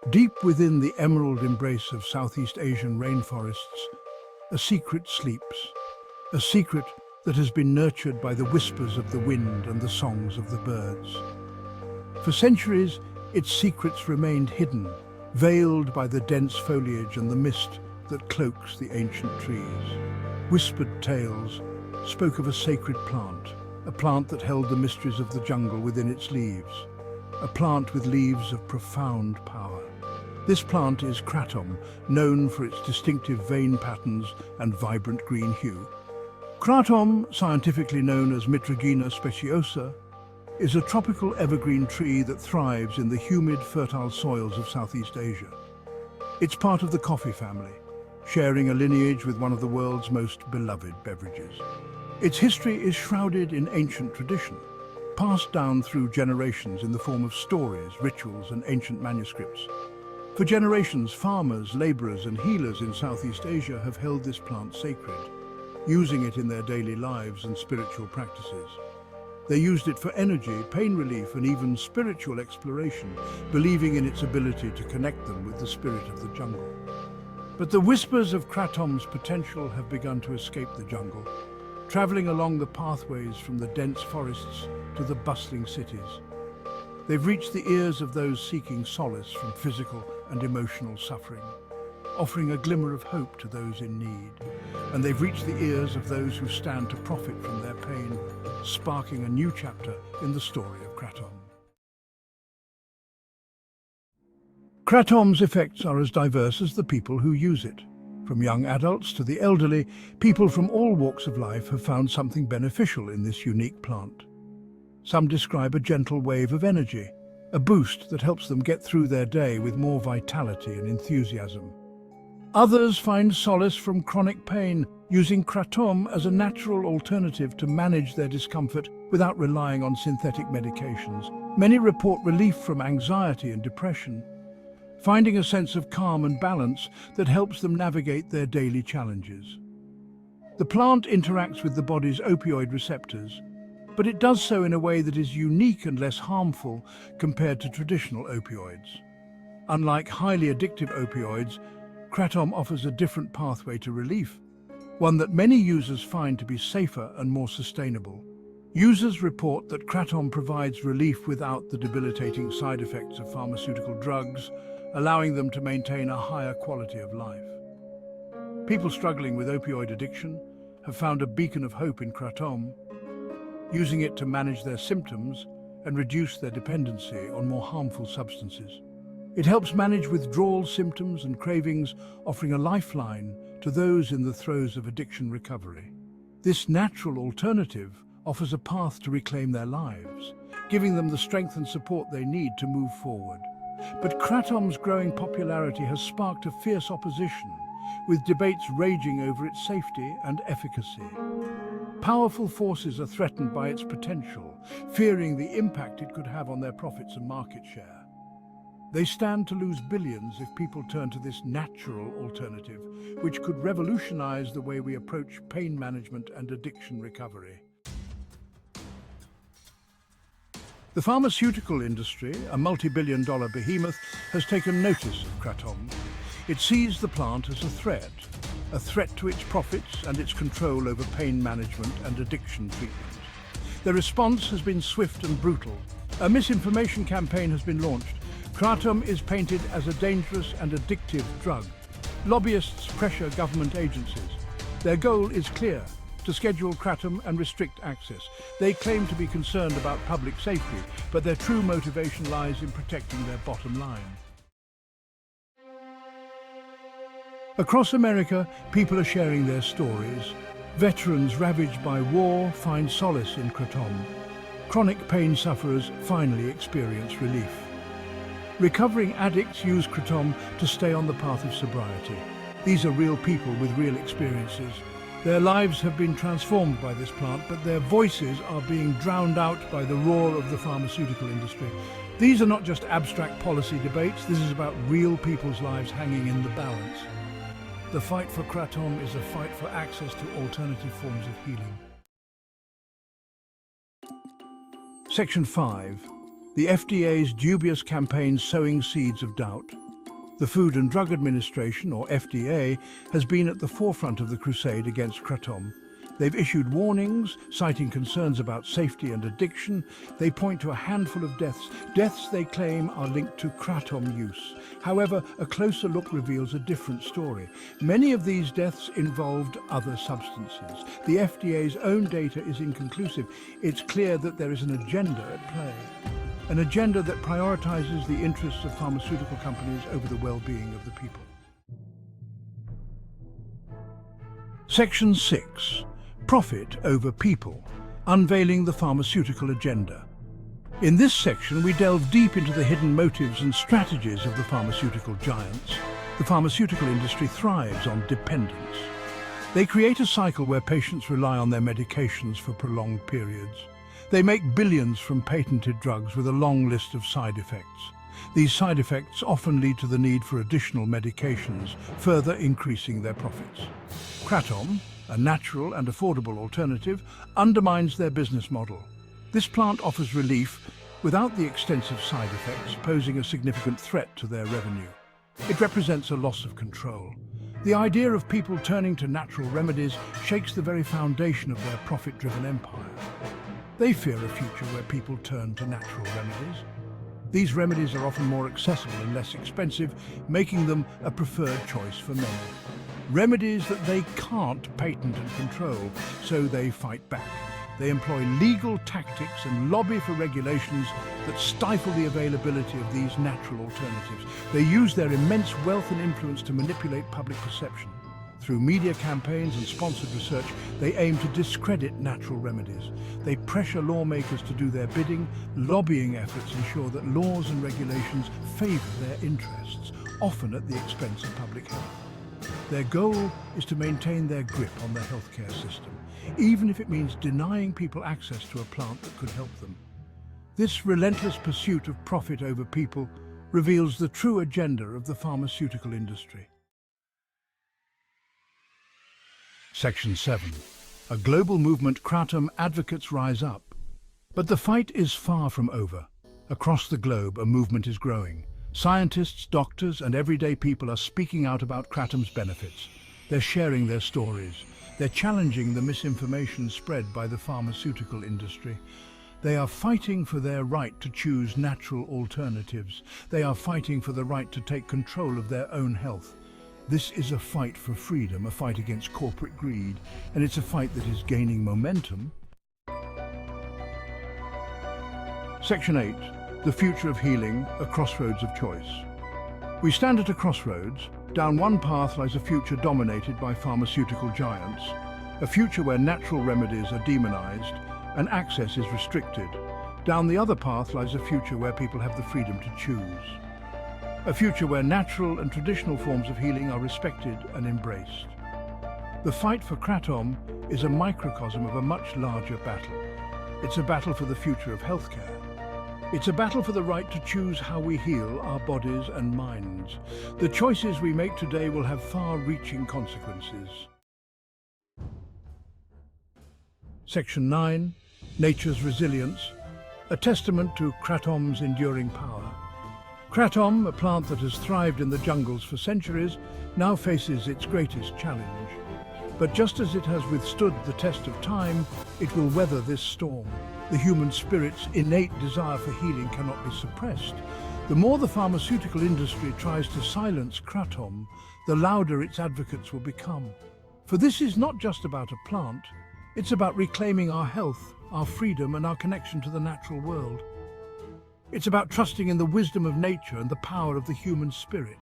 Deep within the emerald embrace of Southeast Asian rainforests, a secret sleeps. A secret that has been nurtured by the whispers of the wind and the songs of the birds. For centuries, its secrets remained hidden, veiled by the dense foliage and the mist that cloaks the ancient trees. Whispered tales spoke of a sacred plant, a plant that held the mysteries of the jungle within its leaves, a plant with leaves of profound power. This plant is Kratom, known for its distinctive vein patterns and vibrant green hue. Kratom, scientifically known as Mitragina speciosa, is a tropical evergreen tree that thrives in the humid, fertile soils of Southeast Asia. It's part of the coffee family, sharing a lineage with one of the world's most beloved beverages. Its history is shrouded in ancient tradition, passed down through generations in the form of stories, rituals, and ancient manuscripts. For generations, farmers, laborers, and healers in Southeast Asia have held this plant sacred, using it in their daily lives and spiritual practices. They used it for energy, pain relief, and even spiritual exploration, believing in its ability to connect them with the spirit of the jungle. But the whispers of Kratom's potential have begun to escape the jungle, traveling along the pathways from the dense forests to the bustling cities. They've reached the ears of those seeking solace from physical and emotional suffering, offering a glimmer of hope to those in need. And they've reached the ears of those who stand to profit from their pain, sparking a new chapter in the story of Kratom. Kratom's effects are as diverse as the people who use it. From young adults to the elderly, people from all walks of life have found something beneficial in this unique plant. Some describe a gentle wave of energy, a boost that helps them get through their day with more vitality and enthusiasm. Others find solace from chronic pain, using Kratom as a natural alternative to manage their discomfort without relying on synthetic medications. Many report relief from anxiety and depression, finding a sense of calm and balance that helps them navigate their daily challenges. The plant interacts with the body's opioid receptors, but it does so in a way that is unique and less harmful compared to traditional opioids. Unlike highly addictive opioids, Kratom offers a different pathway to relief, one that many users find to be safer and more sustainable. Users report that Kratom provides relief without the debilitating side effects of pharmaceutical drugs, allowing them to maintain a higher quality of life. People struggling with opioid addiction have found a beacon of hope in Kratom, using it to manage their symptoms and reduce their dependency on more harmful substances. It helps manage withdrawal symptoms and cravings, offering a lifeline to those in the throes of addiction recovery. This natural alternative offers a path to reclaim their lives, giving them the strength and support they need to move forward. But Kratom's growing popularity has sparked a fierce opposition, with debates raging over its safety and efficacy. Powerful forces are threatened by its potential, fearing the impact it could have on their profits and market share. They stand to lose billions if people turn to this natural alternative, which could revolutionize the way we approach pain management and addiction recovery. The pharmaceutical industry, a multi-billion-dollar behemoth, has taken notice of Kratom. It sees the plant as a threat to its profits and its control over pain management and addiction treatment. The response has been swift and brutal. A misinformation campaign has been launched. Kratom is painted as a dangerous and addictive drug. Lobbyists pressure government agencies. Their goal is clear: to schedule Kratom and restrict access. They claim to be concerned about public safety, but their true motivation lies in protecting their bottom line. Across America, people are sharing their stories. Veterans ravaged by war find solace in Kratom. Chronic pain sufferers finally experience relief. Recovering addicts use Kratom to stay on the path of sobriety. These are real people with real experiences. Their lives have been transformed by this plant, but their voices are being drowned out by the roar of the pharmaceutical industry. These are not just abstract policy debates. This is about real people's lives hanging in the balance. The fight for Kratom is a fight for access to alternative forms of healing. Section 5. The FDA's dubious campaign sowing seeds of doubt. The Food and Drug Administration, or FDA, has been at the forefront of the crusade against Kratom. They've issued warnings, citing concerns about safety and addiction. They point to a handful of deaths they claim are linked to Kratom use. However, a closer look reveals a different story. Many of these deaths involved other substances. The FDA's own data is inconclusive. It's clear that there is an agenda at play. An agenda that prioritizes the interests of pharmaceutical companies over the well-being of the people. Section 6. Profit over people, unveiling the pharmaceutical agenda. In this section, we delve deep into the hidden motives and strategies of the pharmaceutical giants. The pharmaceutical industry thrives on dependence. They create a cycle where patients rely on their medications for prolonged periods. They make billions from patented drugs with a long list of side effects. These side effects often lead to the need for additional medications, further increasing their profits. Kratom, a natural and affordable alternative, undermines their business model. This plant offers relief without the extensive side effects, posing a significant threat to their revenue. It represents a loss of control. The idea of people turning to natural remedies shakes the very foundation of their profit-driven empire. They fear a future where people turn to natural remedies. These remedies are often more accessible and less expensive, making them a preferred choice for many. Remedies that they can't patent and control, so they fight back. They employ legal tactics and lobby for regulations that stifle the availability of these natural alternatives. They use their immense wealth and influence to manipulate public perception. Through media campaigns and sponsored research, they aim to discredit natural remedies. They pressure lawmakers to do their bidding. Lobbying efforts ensure that laws and regulations favor their interests, often at the expense of public health. Their goal is to maintain their grip on the healthcare system, even if it means denying people access to a plant that could help them. This relentless pursuit of profit over people reveals the true agenda of the pharmaceutical industry. Section 7. A global movement. Kratom advocates rise up. But the fight is far from over. Across the globe, a movement is growing. Scientists, doctors, and everyday people are speaking out about Kratom's benefits. They're sharing their stories. They're challenging the misinformation spread by the pharmaceutical industry. They are fighting for their right to choose natural alternatives. They are fighting for the right to take control of their own health. This is a fight for freedom, a fight against corporate greed, and it's a fight that is gaining momentum. Section 8. The future of healing, a crossroads of choice. We stand at a crossroads. Down one path lies a future dominated by pharmaceutical giants, a future where natural remedies are demonized and access is restricted. Down the other path lies a future where people have the freedom to choose. A future where natural and traditional forms of healing are respected and embraced. The fight for Kratom is a microcosm of a much larger battle. It's a battle for the future of healthcare. It's a battle for the right to choose how we heal our bodies and minds. The choices we make today will have far-reaching consequences. Section 9. Nature's resilience, a testament to Kratom's enduring power. Kratom, a plant that has thrived in the jungles for centuries, now faces its greatest challenge. But just as it has withstood the test of time, it will weather this storm. The human spirit's innate desire for healing cannot be suppressed. The more the pharmaceutical industry tries to silence Kratom, the louder its advocates will become. For this is not just about a plant, it's about reclaiming our health, our freedom, and our connection to the natural world. It's about trusting in the wisdom of nature and the power of the human spirit.